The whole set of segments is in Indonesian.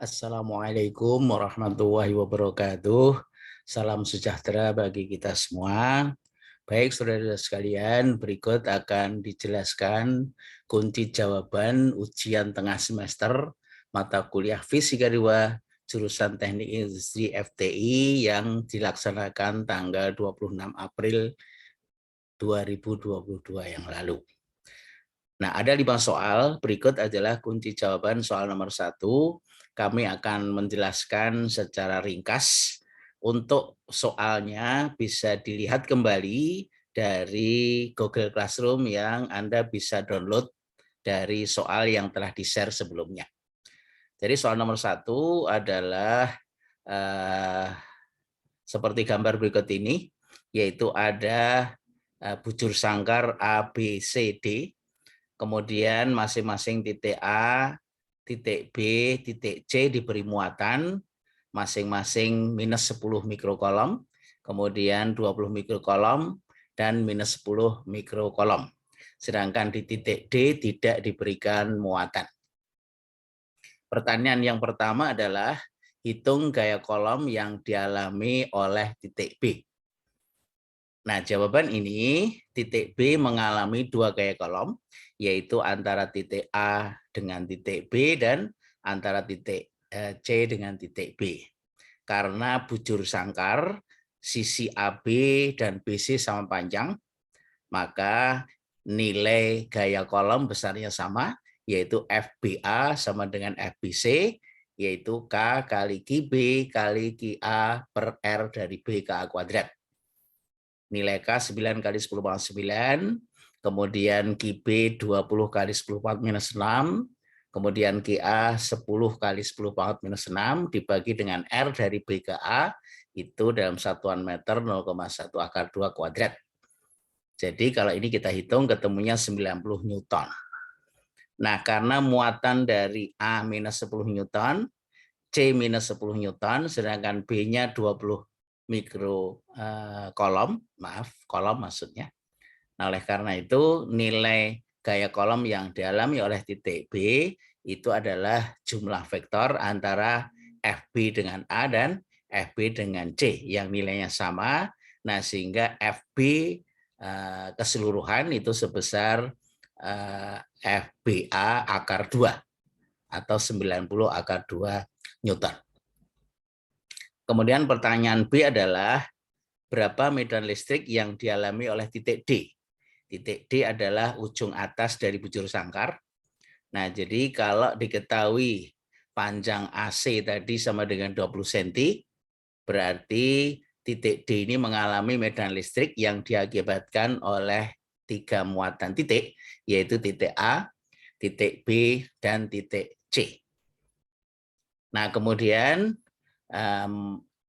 Assalamualaikum warahmatullahi wabarakatuh. Salam sejahtera bagi kita semua. Baik, saudara-saudara sekalian, berikut akan dijelaskan kunci jawaban ujian tengah semester mata kuliah Fisika 2 jurusan Teknik Industri FTI yang dilaksanakan tanggal 26 April 2022 yang lalu. Nah, ada 5 soal. Berikut adalah kunci jawaban soal nomor 1. Kami akan menjelaskan secara ringkas. Untuk soalnya bisa dilihat kembali dari Google Classroom yang Anda bisa download dari soal yang telah di-share sebelumnya. Jadi soal nomor 1 adalah seperti gambar berikut ini, yaitu ada bujur sangkar A, B, C, D. Kemudian masing-masing titik A, titik B, titik C diberi muatan masing-masing minus 10 mikrokolom, kemudian 20 mikrokolom, dan minus 10 mikrokolom. Sedangkan di titik D tidak diberikan muatan. Pertanyaan yang pertama adalah hitung gaya kolom yang dialami oleh titik B. Nah, jawaban ini titik B mengalami 2 gaya kolom, yaitu antara titik A dengan titik B dan antara titik C dengan titik B. Karena bujur sangkar, sisi AB dan BC sama panjang, maka nilai gaya kolom besarnya sama, yaitu FBA sama dengan FBC, yaitu K kali QB kali QA per R dari B ke A kuadrat. Nilai K 9 kali 10 pangkat 9, kemudian QB 20 kali 10 pangkat minus 6, kemudian QA 10 kali 10 pangkat minus 6 dibagi dengan R dari B ke A, itu dalam satuan meter 0,1 akar 2 kuadrat. Jadi kalau ini kita hitung ketemunya 90 Newton. Nah, karena muatan dari A minus 10 Newton, C minus 10 Newton, sedangkan B-nya 20 mikrokolom, kolom maksudnya. Nah, oleh karena itu nilai gaya kolom yang dialami oleh titik B itu adalah jumlah vektor antara FB dengan A dan FB dengan C yang nilainya sama. Nah, sehingga FB keseluruhan itu sebesar FBA akar 2 atau 90 akar 2 Newton. Kemudian pertanyaan B adalah berapa medan listrik yang dialami oleh titik D. Titik D adalah ujung atas dari bujur sangkar. Nah, jadi kalau diketahui panjang AC tadi sama dengan 20 cm, berarti titik D ini mengalami medan listrik yang diakibatkan oleh 3 muatan titik, yaitu titik A, titik B, dan titik C. Nah, kemudian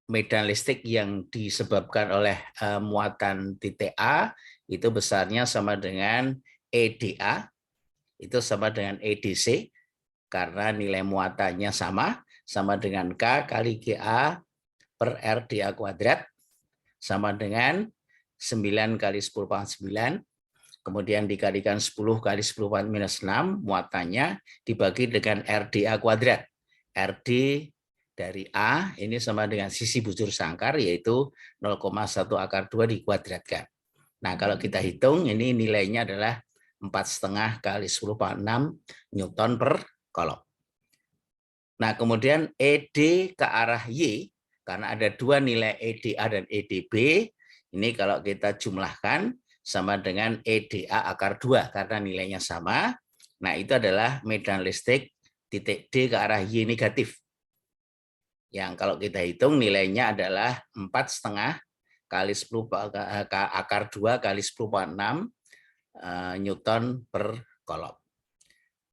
medan listrik yang disebabkan oleh muatan titik A itu besarnya sama dengan EDA, itu sama dengan EDC, karena nilai muatannya sama dengan K kali GA per R dA kuadrat, sama dengan 9 kali 10 pangkat 9, kemudian dikalikan 10 kali 10 pangkat minus 6, muatannya dibagi dengan RDA kuadrat. RD dari A ini sama dengan sisi bujur sangkar, yaitu 0,1 akar 2 dikuadratkan. Nah, kalau kita hitung, ini nilainya adalah 4,5 kali 10 pangkat 6 Newton per kolom. Nah, kemudian ED ke arah Y, karena ada 2 nilai EDA dan EDB, ini kalau kita jumlahkan sama dengan EDA akar 2, karena nilainya sama. Nah, itu adalah medan listrik titik D ke arah Y negatif. Yang kalau kita hitung nilainya adalah 4,5 kali 10 akar 2 kali 10 pangkat 6 Newton per kolom.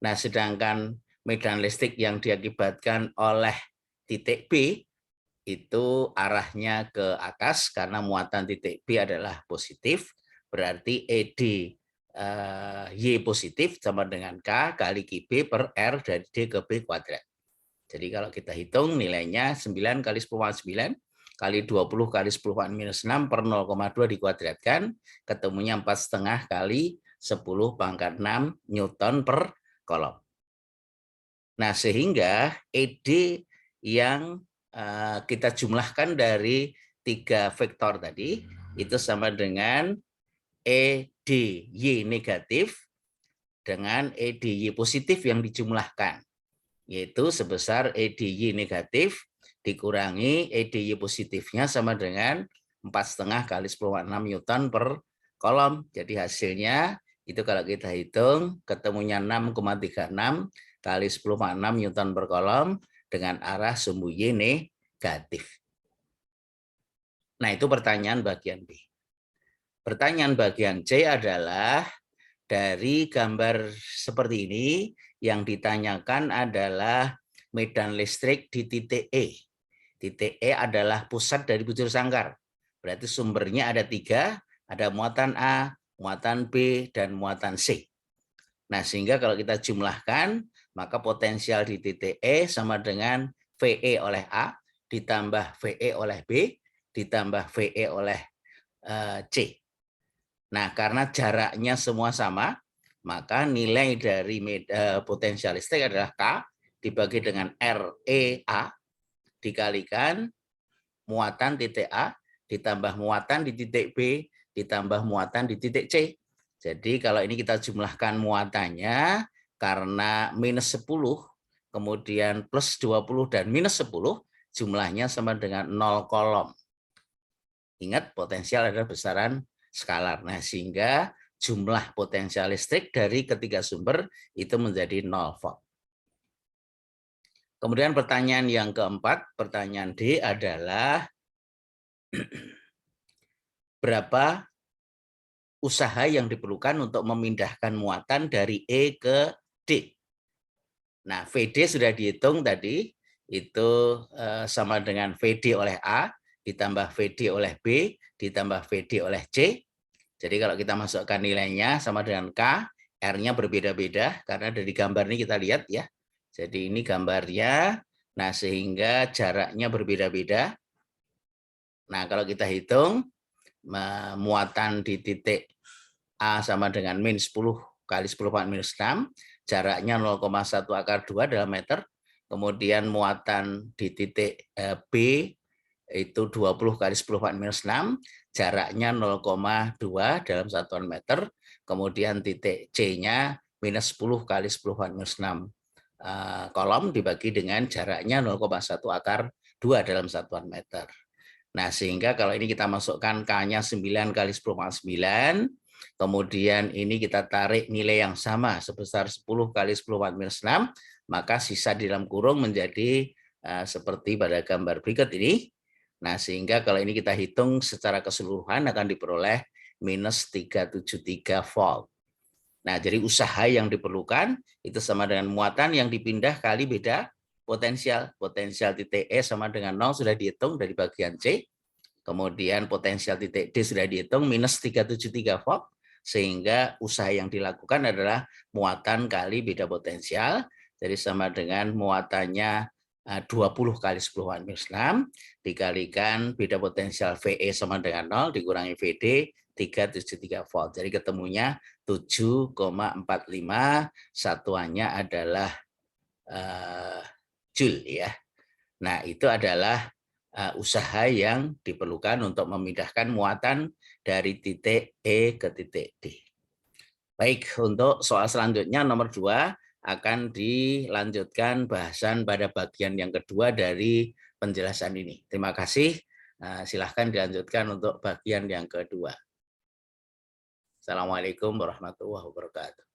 Nah, sedangkan medan listrik yang diakibatkan oleh titik B itu arahnya ke atas karena muatan titik B adalah positif, berarti ED Y positif sama dengan K kali QB per R dari D ke B kuadrat. Jadi kalau kita hitung nilainya 9 kali 10 pangkat 9 kali 20 kali 10 pangkat minus 6 per 0,2 dikuadratkan, ketemunya 4,5 kali 10 pangkat 6 Newton per kolom. Nah, sehingga ED yang kita jumlahkan dari 3 vektor tadi, itu sama dengan EDY negatif dengan EDY positif yang dijumlahkan, yaitu sebesar EDY negatif dikurangi EDY positifnya sama dengan 4,5 kali 10,6 Newton per kolom. Jadi hasilnya itu kalau kita hitung ketemunya 6,36 kali 10,6 Newton per kolom dengan arah sumbu Y negatif. Nah, itu pertanyaan bagian B. Pertanyaan bagian C adalah dari gambar seperti ini yang ditanyakan adalah medan listrik di titik E. Titik E adalah pusat dari bujur sangkar. Berarti sumbernya ada 3, ada muatan A, muatan B, dan muatan C. Nah, sehingga kalau kita jumlahkan, maka potensial di titik E sama dengan VE oleh A, ditambah VE oleh B, ditambah VE oleh C. Nah, karena jaraknya semua sama, maka nilai dari potensial listrik adalah K dibagi dengan REA dikalikan muatan titik A ditambah muatan di titik B ditambah muatan di titik C. Jadi kalau ini kita jumlahkan muatannya, karena minus 10, kemudian plus 20 dan minus 10, jumlahnya sama dengan 0 kolom. Ingat, potensial adalah besaran skalar. Nah, sehingga jumlah potensial listrik dari ketiga sumber itu menjadi 0 volt. Kemudian pertanyaan yang keempat, pertanyaan D adalah berapa usaha yang diperlukan untuk memindahkan muatan dari E ke D. Nah, VD sudah dihitung tadi, itu sama dengan VD oleh A, ditambah VD oleh B, ditambah VD oleh C. Jadi kalau kita masukkan nilainya sama dengan K, R-nya berbeda-beda, karena dari gambar ini kita lihat ya. Jadi ini gambarnya, nah sehingga jaraknya berbeda-beda. Nah kalau kita hitung, muatan di titik A sama dengan min 10 kali 10 pangkat minus 6, jaraknya 0,1 akar 2 dalam meter. Kemudian muatan di titik B itu 20 kali 10 pangkat minus 6, jaraknya 0,2 dalam satuan meter. Kemudian titik C-nya minus 10 kali 10 pangkat minus 6 kolom dibagi dengan jaraknya 0,1 akar 2 dalam satuan meter. Nah, sehingga kalau ini kita masukkan K-nya 9 kali 10 pangkat 9, kemudian ini kita tarik nilai yang sama sebesar 10 kali 10 pangkat minus 6, maka sisa di dalam kurung menjadi seperti pada gambar berikut ini. Nah, sehingga kalau ini kita hitung secara keseluruhan akan diperoleh minus 373 volt. Nah, jadi usaha yang diperlukan itu sama dengan muatan yang dipindah kali beda potensial. Potensial titik E sama dengan 0 sudah dihitung dari bagian C. Kemudian potensial titik D sudah dihitung minus 373 volt. Sehingga usaha yang dilakukan adalah muatan kali beda potensial. Jadi sama dengan muatannya 20 kali 10 minus 6 dikalikan beda potensial VE sama dengan 0 dikurangi VD 373 volt. Jadi ketemunya 7,45, satuannya adalah Joule ya. Nah, itu adalah usaha yang diperlukan untuk memindahkan muatan dari titik E ke titik D. Baik, untuk soal selanjutnya nomor 2 akan dilanjutkan bahasan pada bagian yang kedua dari penjelasan ini. Terima kasih. Silahkan dilanjutkan untuk bagian yang kedua. Assalamualaikum warahmatullahi wabarakatuh.